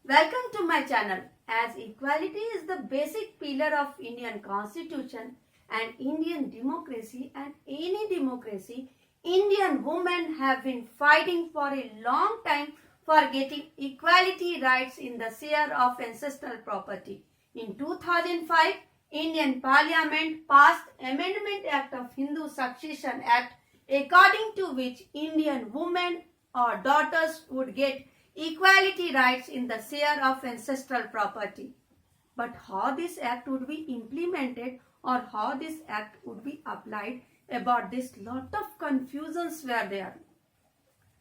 Welcome to my channel. As equality is the basic pillar of Indian constitution and Indian democracy and any democracy, Indian women have been fighting for a long time for getting equality rights in the share of ancestral property. In 2005, Indian Parliament passed Amendment Act of Hindu Succession Act, according to which Indian women or daughters would get equality rights in the share of ancestral property. But how this act would be implemented or how this act would be applied, about this lot of confusions were there.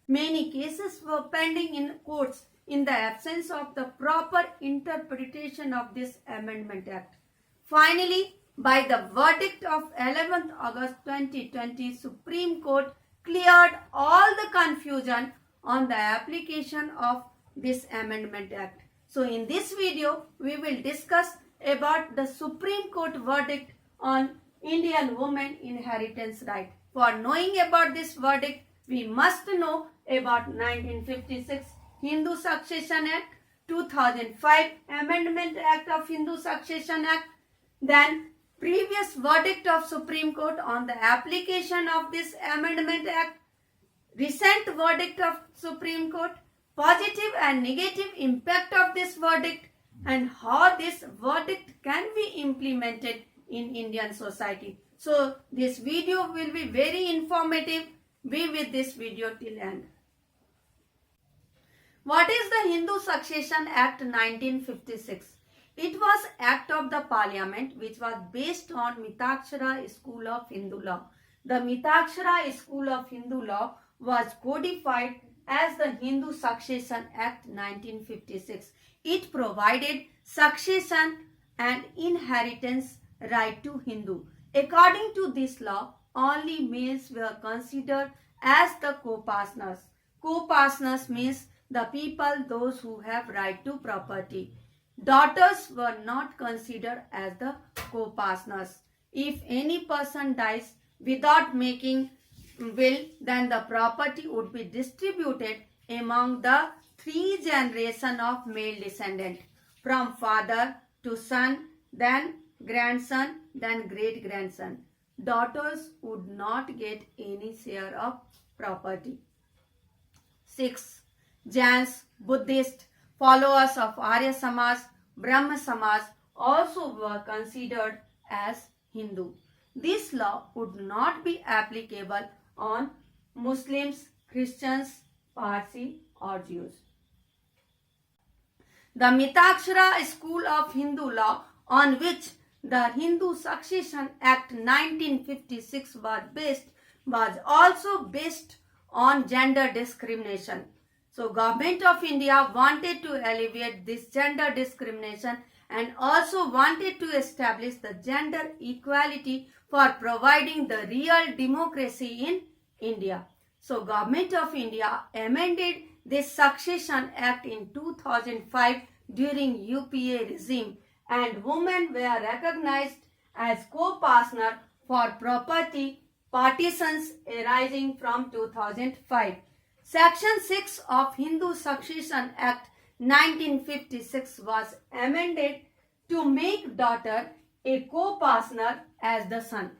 Many cases were pending in courts in the absence of the proper interpretation of this Amendment Act. Finally, by the verdict of 11th August 2020, Supreme Court cleared all the confusion on the application of this Amendment Act. So in this video, we will discuss about the Supreme Court verdict on Indian women inheritance right. For knowing about this verdict, we must know about 1956 Hindu Succession Act, 2005 Amendment Act of Hindu Succession Act, then previous verdict of Supreme Court on the application of this Amendment Act, recent verdict of Supreme Court, positive and negative impact of this verdict, and how this verdict can be implemented in Indian society. So this video will be very informative. Be with this video till end. What is the Hindu Succession Act 1956? It was act of the parliament which was based on Mitakshara school of Hindu law. The Mitakshara school of Hindu law was codified as the Hindu Succession Act 1956. It provided succession and inheritance right to Hindu. According to this law, only males were considered as the co-partners. Co-partners means the people those who have right to property. Daughters were not considered as the co-partners. If any person dies without making will, then the property would be distributed among the three generations of male descendant, from father to son, then grandson, then great grandson. Daughters would not get any share of property. 6. Jains, Buddhist, followers of Arya Samaj, Brahma Samaj also were considered as Hindu. This law would not be applicable on Muslims, Christians, Parsi or Jews. The Mitakshara school of Hindu law, on which the Hindu Succession Act 1956 was based, was also based on gender discrimination. So Government of India wanted to alleviate this gender discrimination and also wanted to establish the gender equality for providing the real democracy in India. So Government of India amended this Succession Act in 2005 during UPA regime, and women were recognized as co-partner for property partitions arising from 2005. Section 6 of Hindu Succession Act 1956 was amended to make daughter a co-partner as the son.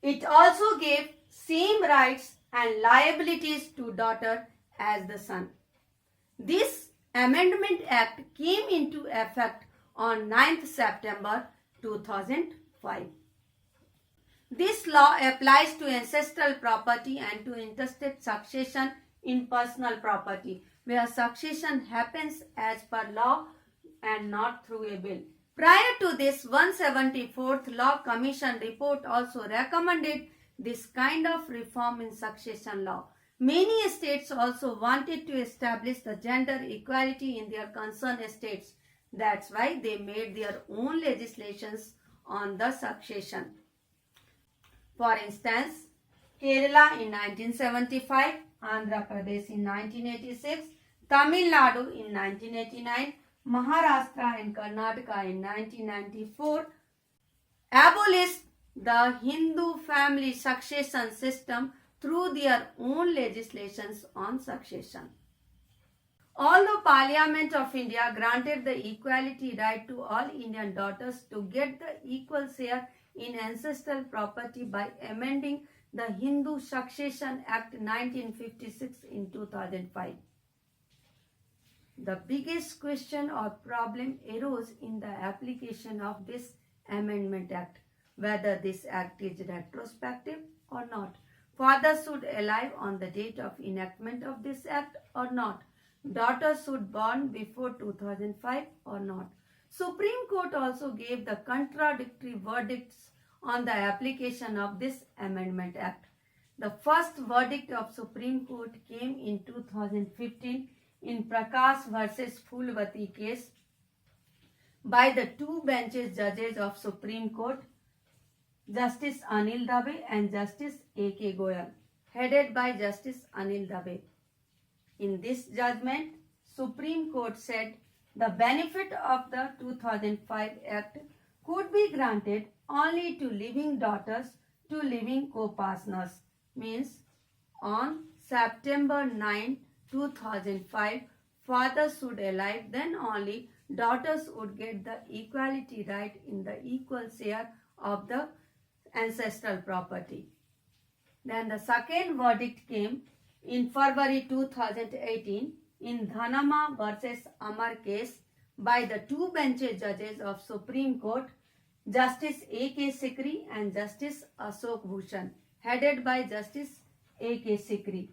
It also gave same rights and liabilities to daughter as the son. This Amendment Act came into effect on 9th September 2005. This law applies to ancestral property and to intestate succession in personal property, where succession happens as per law and not through a bill. Prior to this, 174th Law Commission report also recommended this kind of reform in succession law. Many states also wanted to establish the gender equality in their concerned states. That's why they made their own legislations on the succession. For instance, Kerala in 1975, Andhra Pradesh in 1986, Tamil Nadu in 1989, Maharashtra and Karnataka in 1994 abolished the Hindu family succession system through their own legislations on succession. Although Parliament of India granted the equality right to all Indian daughters to get the equal share in ancestral property by amending the Hindu Succession Act 1956 in 2005. The biggest question or problem arose in the application of this Amendment Act, whether this act is retrospective or not. Fathers should alive on the date of enactment of this act or not. Daughters should born before 2005 or not. Supreme Court also gave the contradictory verdicts on the application of this Amendment Act. The first verdict of Supreme Court came in 2015 in Prakash versus Phulvati case by the two benches judges of Supreme Court, Justice Anil Dabe and Justice A.K. Goyal, headed by Justice Anil Dabe. In this judgment, Supreme Court said the benefit of the 2005 Act could be granted only to living daughters to living co-partners. Means on September 9, 2005, fathers should alive, then only daughters would get the equality right in the equal share of the ancestral property. Then the second verdict came in February 2018 in Dhanama versus Amar case by the two benches judges of Supreme Court, Justice A.K. Sikri and Justice Ashok Bhushan, headed by Justice A.K. Sikri.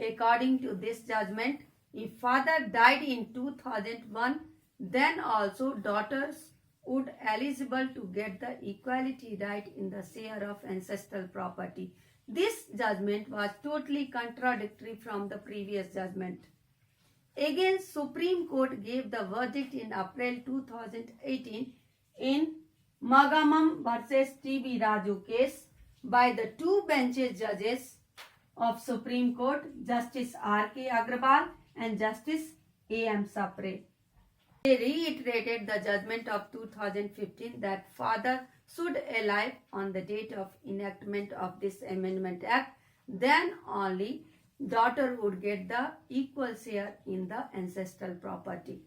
According to this judgment, if father died in 2001, then also daughters would eligible to get the equality right in the share of ancestral property. This judgment was totally contradictory from the previous judgment. Again, Supreme Court gave the verdict in April 2018 in Magamam versus T.B. Raju case by the two benches judges of Supreme Court, Justice R.K. Agrawal and Justice A.M. Sapre. They reiterated the judgment of 2015 that father should alive on the date of enactment of this Amendment Act, then only daughter would get the equal share in the ancestral property.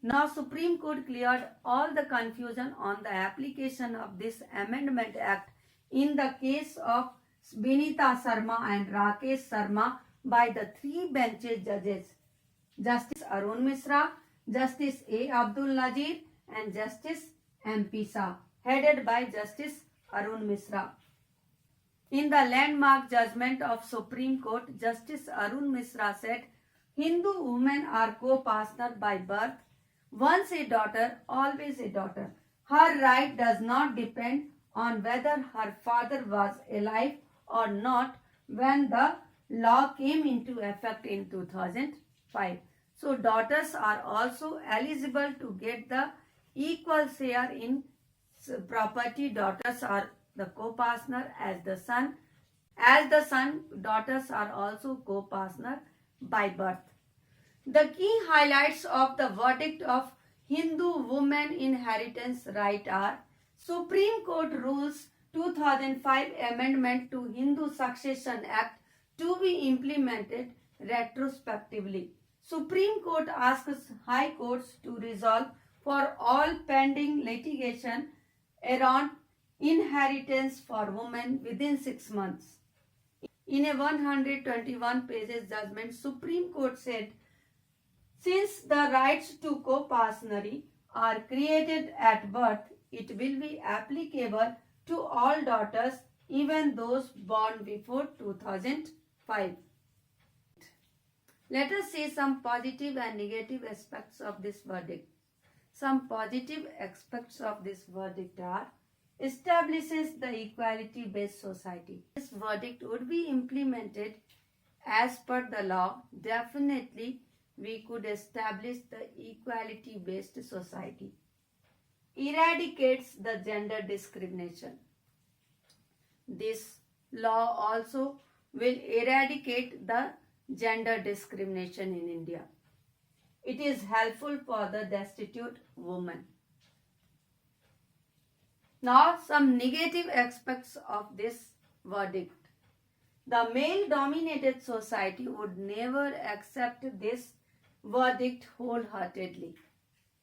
Now Supreme Court cleared all the confusion on the application of this Amendment Act in the case of Binita Sharma and Rakesh Sharma by the three benches judges, Justice Arun Mishra, Justice A. Abdul Nazir and Justice M.P. Shah, headed by Justice Arun Mishra. In the landmark judgment of Supreme Court, Justice Arun Mishra said, Hindu women are co-partner by birth. Once a daughter, always a daughter. Her right does not depend on whether her father was alive or not when the law came into effect in 2005. So daughters are also eligible to get the equal share in property. Daughters are the co-partner as the son. As the son, daughters are also co-partner by birth. The key highlights of the verdict of Hindu women inheritance right are Supreme Court rules 2005 amendment to Hindu Succession Act to be implemented retrospectively. Supreme Court asks High Courts to resolve for all pending litigation around inheritance for women within 6 months. In a 121 pages judgment, Supreme Court said, since the rights to co-partnery are created at birth, it will be applicable to all daughters, even those born before 2005. Let us see some positive and negative aspects of this verdict. Some positive aspects of this verdict are establishes the equality-based society. This verdict would be implemented as per the law. Definitely, we could establish the equality-based society. Eradicates the gender discrimination. This law also will eradicate the gender discrimination in India. It is helpful for the destitute woman. Now some negative aspects of this verdict. The male-dominated society would never accept this verdict wholeheartedly,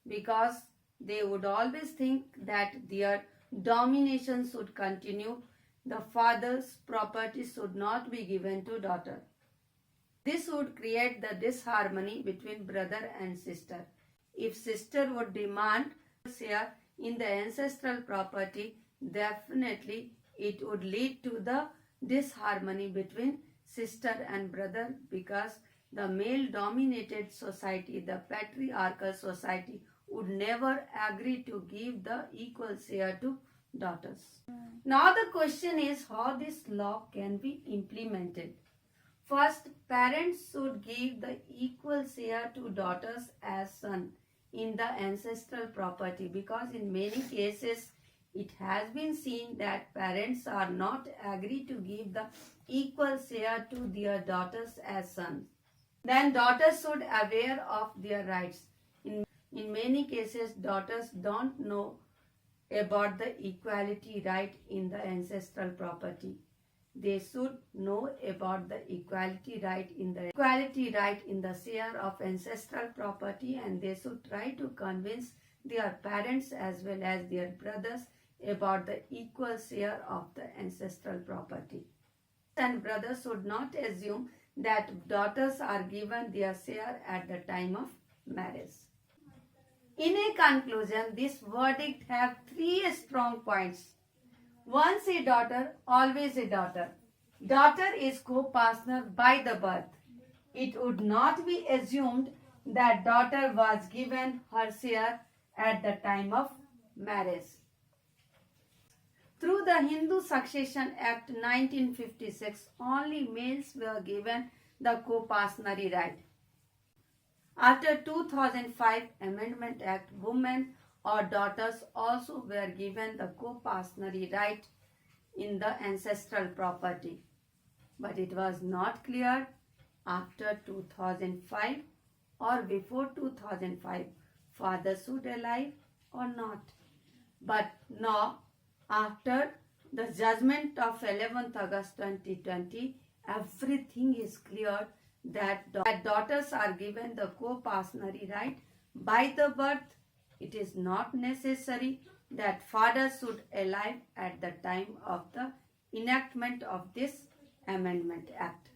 because they would always think that their domination should continue. The father's property should not be given to daughter. This would create the disharmony between brother and sister. If sister would demand share in the ancestral property, definitely it would lead to the disharmony between sister and brother, because the male dominated society, the patriarchal society, would never agree to give the equal share to daughters. Now the question is how this law can be implemented. First, parents should give the equal share to daughters as son in the ancestral property, because in many cases it has been seen that parents are not agree to give the equal share to their daughters as sons. Then daughters should aware of their rights. In many cases, daughters don't know about the equality right in the ancestral property. They should know about the equality right in the share of ancestral property, and they should try to convince their parents as well as their brothers about the equal share of the ancestral property. And brothers should not assume that daughters are given their share at the time of marriage. In a conclusion, this verdict have three strong points. Once a daughter, always a daughter. Daughter is co-partner by the birth. It would not be assumed that daughter was given her share at the time of marriage. Through the Hindu Succession Act 1956, only males were given the co-partnery right. After 2005 Amendment Act, women or daughters also were given the co-partnery right in the ancestral property. But it was not clear after 2005 or before 2005 father should alive or not. But now, after the judgment of 11th August 2020, everything is clear that daughters are given the co-partnery right by the birth. It is not necessary that father should alive at the time of the enactment of this Amendment Act.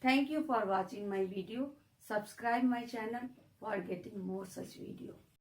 Thank you for watching my video. Subscribe my channel for getting more such video.